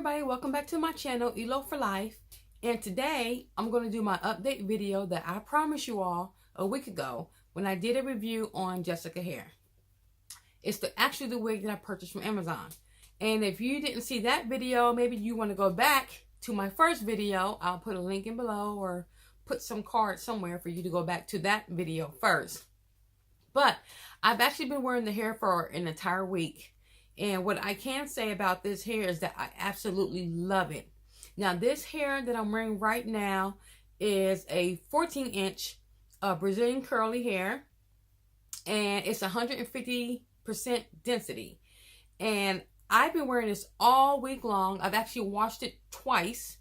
everybody, welcome back to my channel, ELO for Life. And today I'm going to do my update video that I promised you all a week ago when I did a review on Jessica hair. It's actually the wig that I purchased from Amazon. And if you didn't see that video, maybe you want to go back to my first video. I'll put a link in below or put some card somewhere for you to go back to that video first. But I've actually been wearing the hair for an entire week. And what I can say about this hair is that I absolutely love it. Now, this hair that I'm wearing right now is a 14-inch Brazilian curly hair. And it's 150% density. And I've been wearing this all week long. I've actually washed it twice.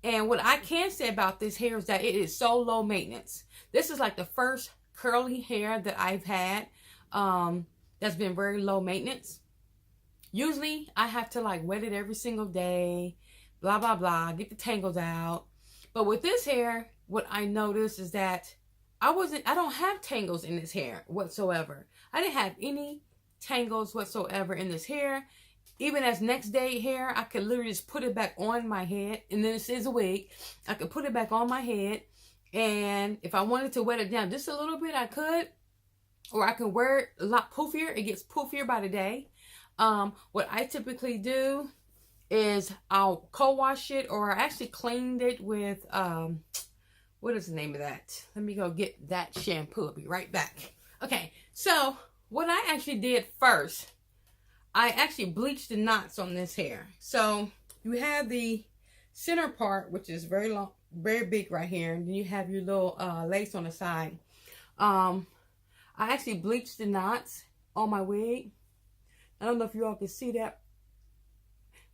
And what I can say about this hair is that it is so low maintenance. This is like the first curly hair that I've had that's been very low maintenance. Usually I have to like wet it every single day, blah, blah, blah, get the tangles out. But with this hair, what I noticed is that I don't have tangles in this hair whatsoever. I didn't have any tangles whatsoever in this hair. Even as next day hair, I could literally just put it back on my head. And then this is a wig. I could put it back on my head. And if I wanted to wet it down just a little bit, I could. Or I can wear it a lot poofier. It gets poofier by the day. What I typically do is I'll co-wash it, or I actually cleaned it with, what is the name of that? Let me go get that shampoo. I'll be right back. Okay, so what I actually did first, I actually bleached the knots on this hair. So you have the center part, which is very long, very big right here, and then you have your little lace on the side. I actually bleached the knots on my wig. I don't know if you all can see that.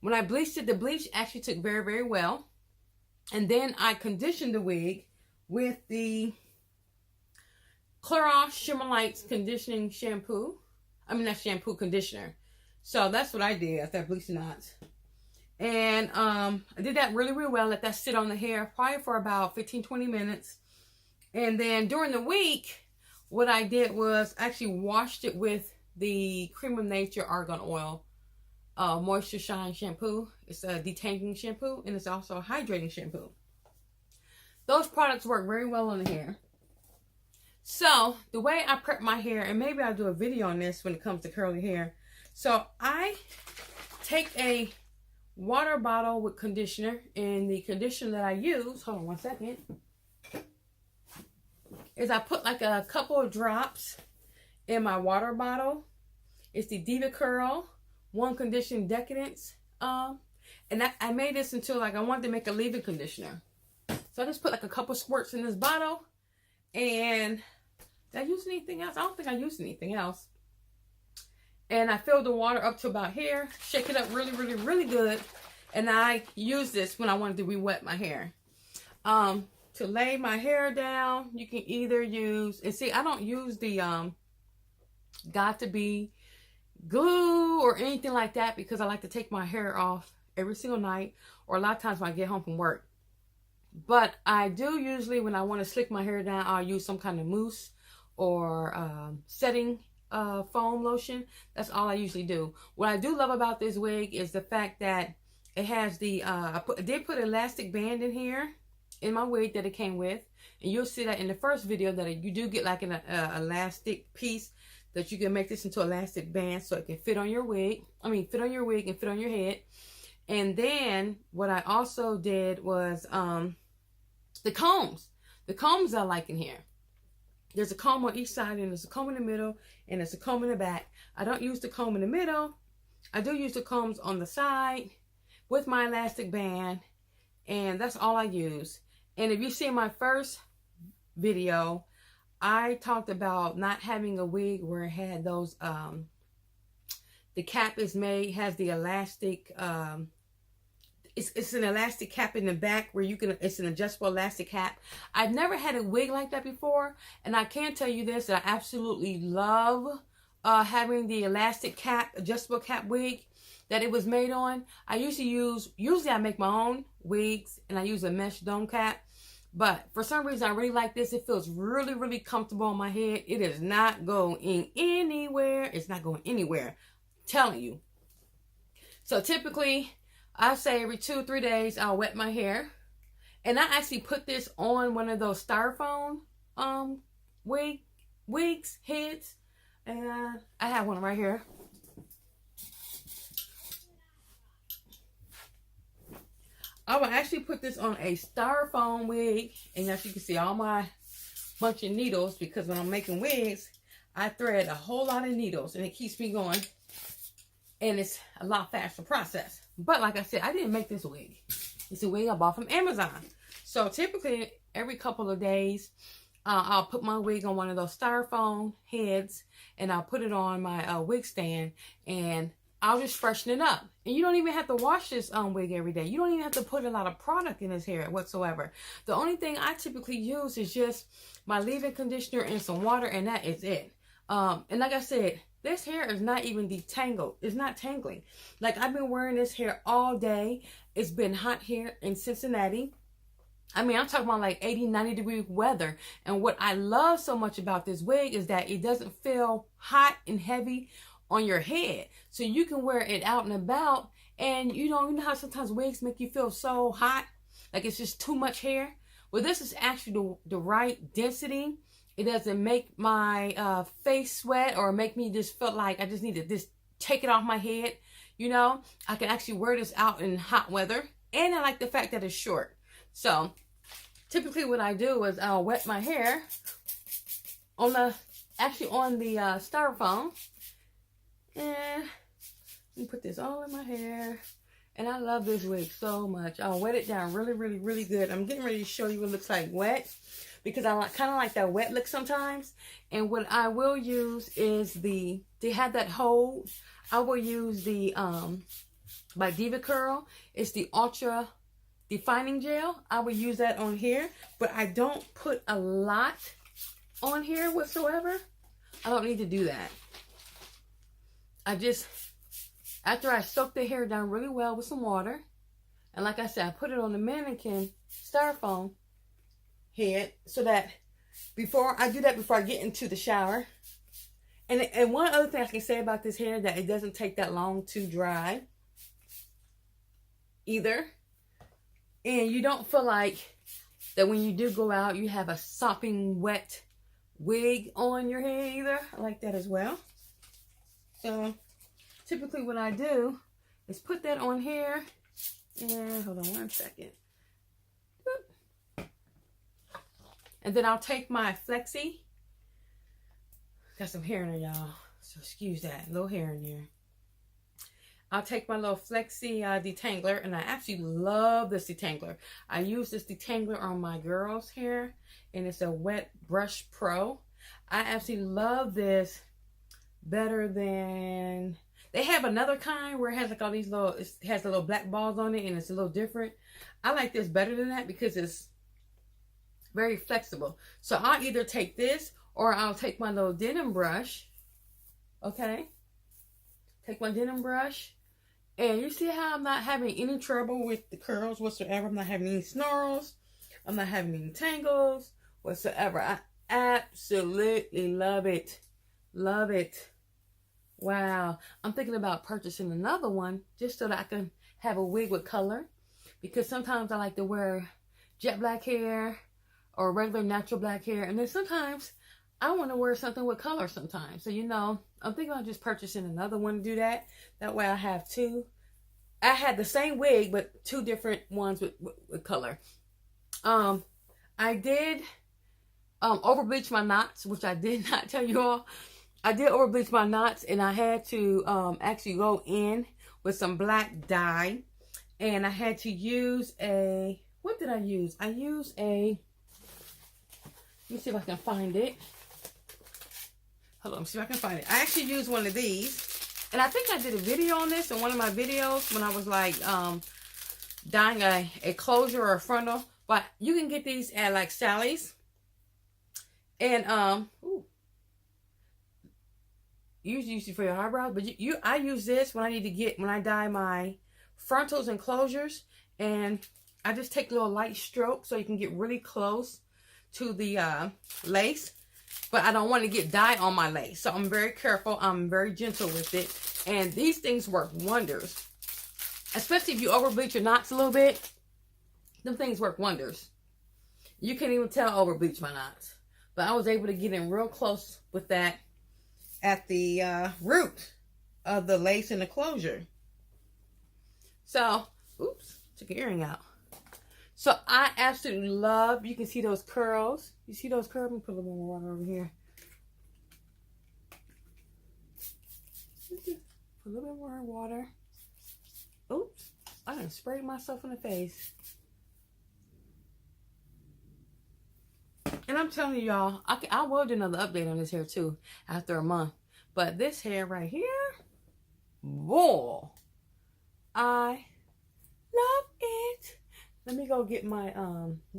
When I bleached it, the bleach actually took very, very well. And then I conditioned the wig with the Clear Off Shimmer Lights conditioning shampoo. I mean, not shampoo, conditioner. So that's what I did after I bleached the knots. And I did that really, really well. Let that sit on the hair probably for about 15-20 minutes. And then during the week, what I did was actually washed it with the Cream of Nature Argan Oil Moisture Shine Shampoo. It's a detangling shampoo, and it's also a hydrating shampoo. Those products work very well on the hair. So the way I prep my hair, and maybe I'll do a video on this when it comes to curly hair. So I take a water bottle with conditioner, and the conditioner that I use, hold on one second, is I put like a couple of drops in my water bottle. It's the Diva Curl One Condition Decadence. And I made this until like I wanted to make a leave-in conditioner. So I just put like a couple squirts in this bottle. And did I use anything else? I don't think I used anything else. And I filled the water up to about here. Shake it up really, really, really good. And I use this when I wanted to re-wet my hair. To lay my hair down, you can either use, and see, I don't use the got to be glue or anything like that, because I like to take my hair off every single night, or a lot of times when I get home from work. But I do usually, when I want to slick my hair down, I'll use some kind of mousse or setting foam lotion. That's all I usually do. What I do love about this wig is the fact that it has the I did put an elastic band in here in my wig that it came with, and you'll see that in the first video that you do get like an elastic piece that you can make this into elastic band so it can fit on your wig. I mean, fit on your wig and fit on your head. And then what I also did was the combs. The combs I like in here. There's a comb on each side, and there's a comb in the middle, and there's a comb in the back. I don't use the comb in the middle. I do use the combs on the side with my elastic band, and that's all I use. And if you see my first video, I talked about not having a wig where it had those, the cap is made, has the elastic, it's an elastic cap in the back where you can, it's an adjustable elastic cap. I've never had a wig like that before, and I can tell you this, that I absolutely love having the elastic cap, adjustable cap wig that it was made on. I usually I make my own wigs, and I use a mesh dome cap. But for some reason, I really like this. It feels really, really comfortable on my head. It is not going anywhere. It's not going anywhere. I'm telling you. So typically, I say every 2 or 3 days I'll wet my hair. And I actually put this on one of those styrofoam wigs, heads. And I have one right here. I will actually put this on a styrofoam wig. And as you can see, all my bunch of needles, because when I'm making wigs, I thread a whole lot of needles and it keeps me going. And it's a lot faster process. But like I said, I didn't make this wig. It's a wig I bought from Amazon. So typically, every couple of days, I'll put my wig on one of those styrofoam heads, and I'll put it on my wig stand, and I'll just freshen it up. And you don't even have to wash this wig every day. You don't even have to put a lot of product in this hair whatsoever. The only thing I typically use is just my leave-in conditioner and some water, and that is it. And like I said, this hair is not even detangled. It's not tangling. Like, I've been wearing this hair all day. It's been hot here in Cincinnati. I mean, I'm talking about like 80, 90 degree weather. And what I love so much about this wig is that it doesn't feel hot and heavy on your head. So you can wear it out and about. And you know how sometimes wigs make you feel so hot? Like it's just too much hair? Well, this is actually the right density. It doesn't make my face sweat or make me just feel like I just need to just take it off my head. You know, I can actually wear this out in hot weather. And I like the fact that it's short. So typically what I do is I'll wet my hair on the styrofoam. And let me put this all in my hair. And I love this wig so much. I'll wet it down really, really, really good. I'm getting ready to show you what it looks like wet, because I kind of like that wet look sometimes. And what I will use is to have that hold, I will use the by Diva Curl. It's the Ultra Defining Gel. I will use that on here, but I don't put a lot on here whatsoever. I don't need to do that. I just, after I soak the hair down really well with some water, and like I said, I put it on the mannequin styrofoam head, so that before I get into the shower. And one other thing I can say about this hair, that it doesn't take that long to dry either. And you don't feel like that when you do go out, you have a sopping wet wig on your head either. I like that as well. So typically what I do is put that on here. And hold on one second. And then I'll take my Flexi. Got some hair in there, y'all. So excuse that. Little hair in there. I'll take my little Flexi detangler. And I actually love this detangler. I use this detangler on my girl's hair. And it's a Wet Brush Pro. I absolutely love this better than... They have another kind where it has like all these little... It has the little black balls on it. And it's a little different. I like this better than that because it's very flexible. So I'll either take this or I'll take my little denim brush. Okay. Take my denim brush. And you see how I'm not having any trouble with the curls whatsoever. I'm not having any snarls. I'm not having any tangles whatsoever. I absolutely love it. Love it. Wow. I'm thinking about purchasing another one just so that I can have a wig with color. Because sometimes I like to wear jet black hair or regular natural black hair. And then sometimes I want to wear something with color sometimes. So, you know, I'm thinking about just purchasing another one to do that. That way I have two. I had the same wig, but two different ones with color. I did over bleach my knots, which I did not tell you all. I did over bleach my knots, and I had to actually go in with some black dye. And I had to use a, what did I use? I used a, let me see if I can find it. Hold on, see if I can find it. I actually used one of these. And I think I did a video on this in one of my videos when I was like dyeing a closure or a frontal. But you can get these at like Sally's. And usually for your eyebrows. But I use this when I dye my frontals and closures. And I just take little light strokes so you can get really close to the lace. But I don't want to get dye on my lace. So I'm very careful. I'm very gentle with it. And these things work wonders. Especially if you over bleach your knots a little bit, them things work wonders. You can't even tell I over bleach my knots. But I was able to get in real close with that at the root of the lace and the closure. So, oops, took an earring out. So I absolutely love, you can see those curls. You see those curls? Let me put a little more water over here. Put a little bit more water. Oops, I done sprayed myself in the face. And I'm telling y'all, I will do another update on this hair too after a month. But this hair right here, boy, I love it. Let me go get my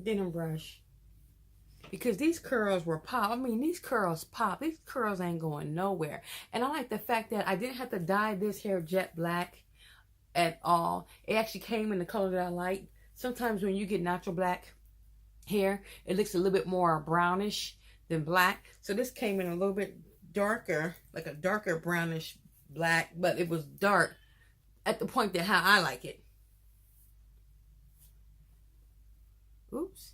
denim brush. Because these curls were pop. I mean, these curls pop. These curls ain't going nowhere. And I like the fact that I didn't have to dye this hair jet black at all. It actually came in the color that I like. Sometimes when you get natural black hair, it looks a little bit more brownish than black. So this came in a little bit darker, like a darker brownish black, but it was dark at the point that how I like it. Oops.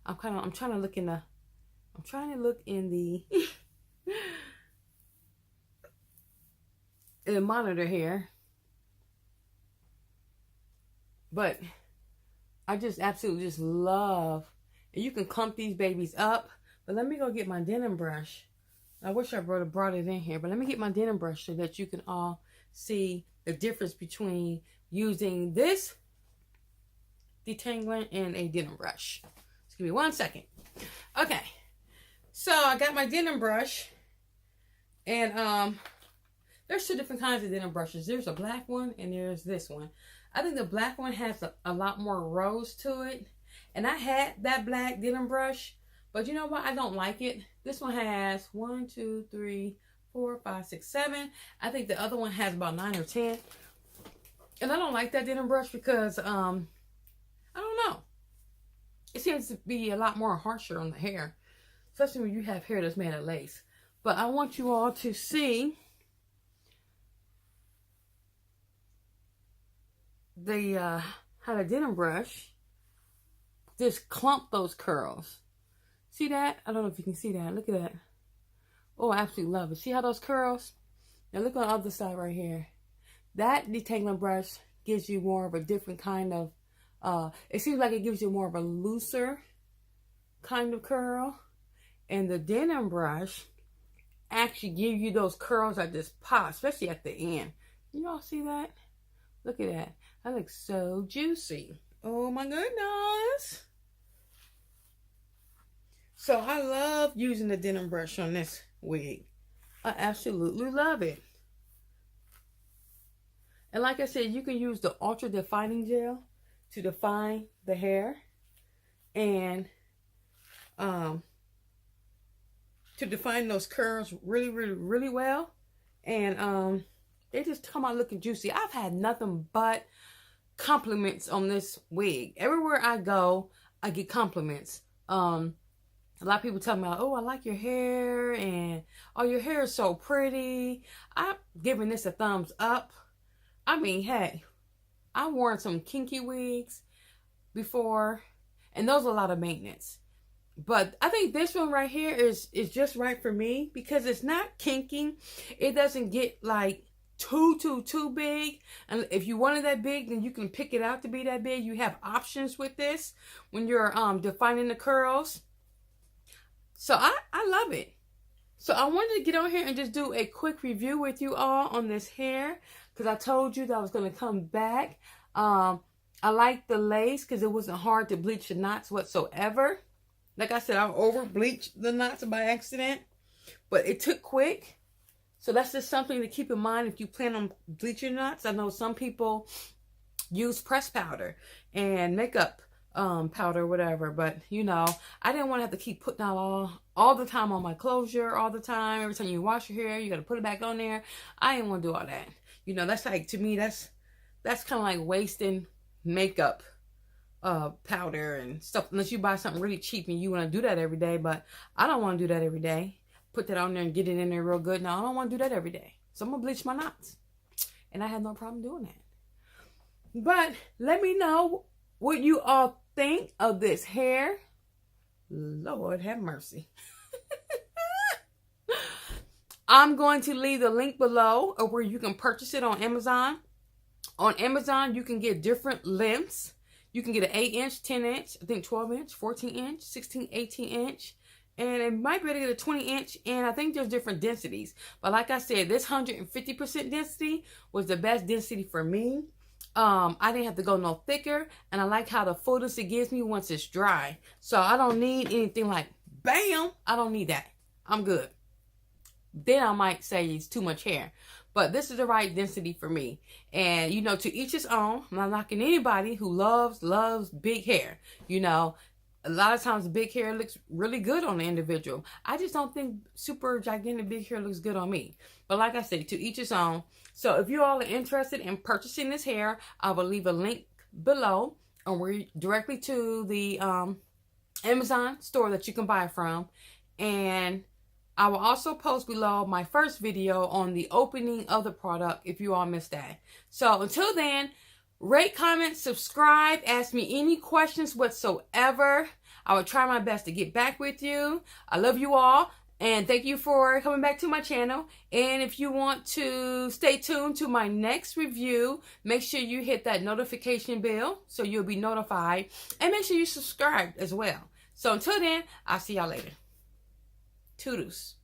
I'm trying to look in the in the monitor here. But I just absolutely just love, and you can clump these babies up. But let me go get my denim brush. I wish I brought it in here, but let me get my denim brush so that you can all see the difference between using this detangling and a denim brush. Just give me 1 second. Okay, so I got my denim brush, and there's two different kinds of denim brushes. There's a black one and there's this one. I think the black one has a lot more rose to it, and I had that black denim brush, but you know what? I don't like it. This one has 1, 2, 3, 4, 5, 6, 7. I think the other one has about 9 or 10. And I don't like that denim brush because, I don't know. It seems to be a lot more harsher on the hair, especially when you have hair that's made of lace. But I want you all to see the how the denim brush just clump those curls. See that? I don't know if you can see that. Look at that. Oh, I absolutely love it. See how those curls? Now look on the other side right here. That detangling brush gives you more of a different kind of, it seems like it gives you more of a looser kind of curl. And the denim brush actually gives you those curls that just pop, especially at the end. You all see that? Look at that. That looks so juicy. Oh my goodness. So I love using the denim brush on this wig. I absolutely love it. And like I said, you can use the ultra defining gel to define the hair and to define those curls really, really, really well. And they just come out looking juicy. I've had nothing but compliments on this wig. Everywhere I go, I get compliments. A lot of people tell me, oh, I like your hair, and oh, your hair is so pretty. I'm giving this a thumbs up. I mean, hey, I've worn some kinky wigs before, and those are a lot of maintenance. But I think this one right here is just right for me because it's not kinky. It doesn't get like too big. And if you wanted that big, then you can pick it out to be that big. You have options with this when you're defining the curls. So I love it. So I wanted to get on here and just do a quick review with you all on this hair because I told you that I was going to come back. I like the lace because it wasn't hard to bleach the knots whatsoever. Like I said, I over bleached the knots by accident, but it took quick. So that's just something to keep in mind if you plan on bleaching knots. I know some people use press powder and makeup powder, whatever, but you know, I didn't want to have to keep putting out all the time on my closure all the time. Every time you wash your hair, you got to put it back on there. I didn't want to do all that. You know, that's like, to me, that's kind of like wasting makeup powder and stuff, unless you buy something really cheap and you want to do that every day. But I don't want to do that every day. Put that on there and get it in there real good. No, I don't want to do that every day. So I'm gonna bleach my knots, and I had no problem doing that. But let me know what you all think of this hair. Lord have mercy. I'm going to leave the link below of where you can purchase it on Amazon. On Amazon, you can get different lengths. You can get an 8-inch, 10-inch, I think 12-inch, 14-inch, 16, 18-inch. And it might be able to get a 20-inch. And I think there's different densities. But like I said, this 150% density was the best density for me. I didn't have to go no thicker. And I like how the fullness it gives me once it's dry. So I don't need anything like, bam. I don't need that. I'm good. Then I might say it's too much hair. But this is the right density for me. And, you know, to each his own. I'm not knocking anybody who loves big hair. You know, a lot of times big hair looks really good on the individual. I just don't think super gigantic big hair looks good on me. But like I said, to each his own. So if you all are interested in purchasing this hair, I will leave a link below. And we're directly to the Amazon store that you can buy from. And I will also post below my first video on the opening of the product if you all missed that. So until then, rate, comment, subscribe, ask me any questions whatsoever. I will try my best to get back with you. I love you all. And thank you for coming back to my channel. And if you want to stay tuned to my next review, make sure you hit that notification bell so you'll be notified. And make sure you subscribe as well. So until then, I'll see y'all later. Toodles.